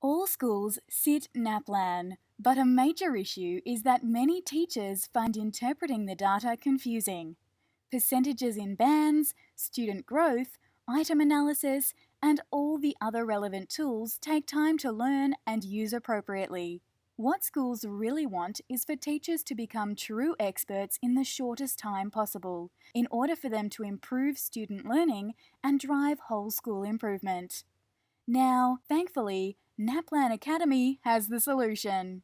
All schools sit NAPLAN, but a major issue is that many teachers find interpreting the data confusing. Percentages in bands, student growth, item analysis, and all the other relevant tools take time to learn and use appropriately. What schools really want is for teachers to become true experts in the shortest time possible, in order for them to improve student learning and drive whole school improvement. Now, thankfully, NAPLAN Academy has the solution.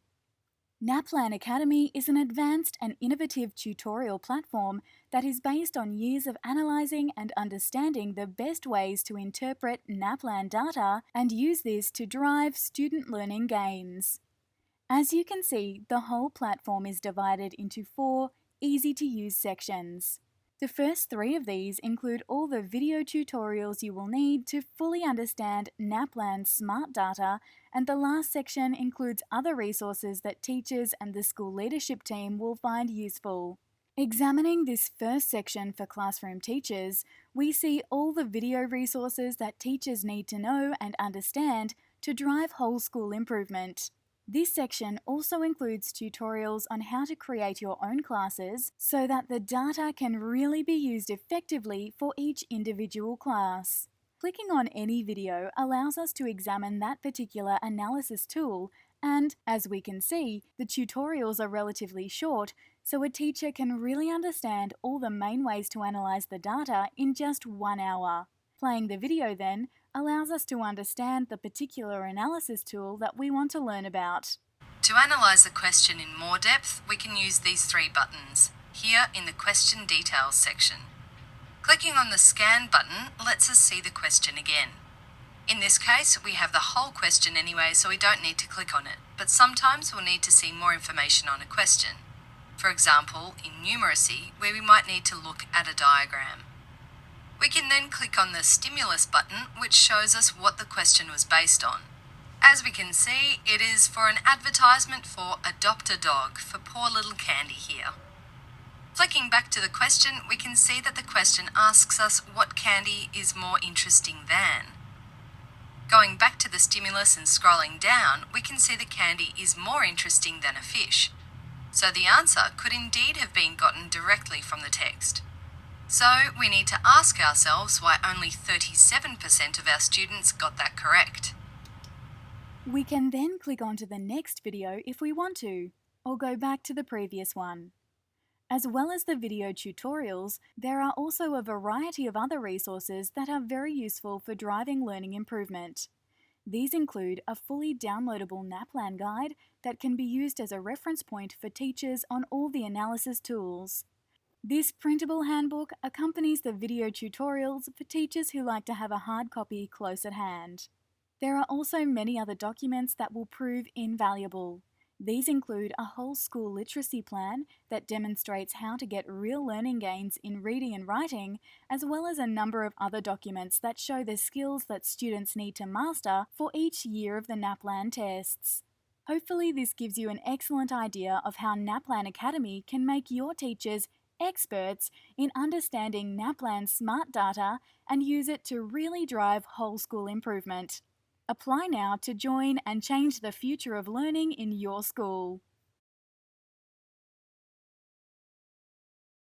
NAPLAN Academy is an advanced and innovative tutorial platform that is based on years of analysing and understanding the best ways to interpret NAPLAN data and use this to drive student learning gains. As you can see, the whole platform is divided into 4 easy-to-use sections. The first 3 of these include all the video tutorials you will need to fully understand NAPLAN's smart data, and the last section includes other resources that teachers and the school leadership team will find useful. Examining this first section for classroom teachers, we see all the video resources that teachers need to know and understand to drive whole school improvement. This section also includes tutorials on how to create your own classes so that the data can really be used effectively for each individual class. Clicking on any video allows us to examine that particular analysis tool, and, as we can see, the tutorials are relatively short, so a teacher can really understand all the main ways to analyze the data in just 1 hour. Playing the video, then, allows us to understand the particular analysis tool that we want to learn about. To analyse a question in more depth, we can use these 3 buttons, here in the Question Details section. Clicking on the Scan button lets us see the question again. In this case, we have the whole question anyway, so we don't need to click on it, but sometimes we'll need to see more information on a question. For example, in numeracy, where we might need to look at a diagram. We can then click on the Stimulus button, which shows us what the question was based on. As we can see, it is for an advertisement for Adopt a Dog for poor little Candy here. Flicking back to the question, we can see that the question asks us what candy is more interesting than. Going back to the stimulus and scrolling down, we can see the candy is more interesting than a fish. So the answer could indeed have been gotten directly from the text. So we need to ask ourselves why only 37% of our students got that correct. We can then click onto the next video if we want to, or go back to the previous one. As well as the video tutorials, there are also a variety of other resources that are very useful for driving learning improvement. These include a fully downloadable NAPLAN guide that can be used as a reference point for teachers on all the analysis tools. This printable handbook accompanies the video tutorials for teachers who like to have a hard copy close at hand. There are also many other documents that will prove invaluable. These include a whole school literacy plan that demonstrates how to get real learning gains in reading and writing, as well as a number of other documents that show the skills that students need to master for each year of the NAPLAN tests. Hopefully this gives you an excellent idea of how NAPLAN Academy can make your teachers experts in understanding NAPLAN's smart data and use it to really drive whole school improvement. Apply now to join and change the future of learning in your school.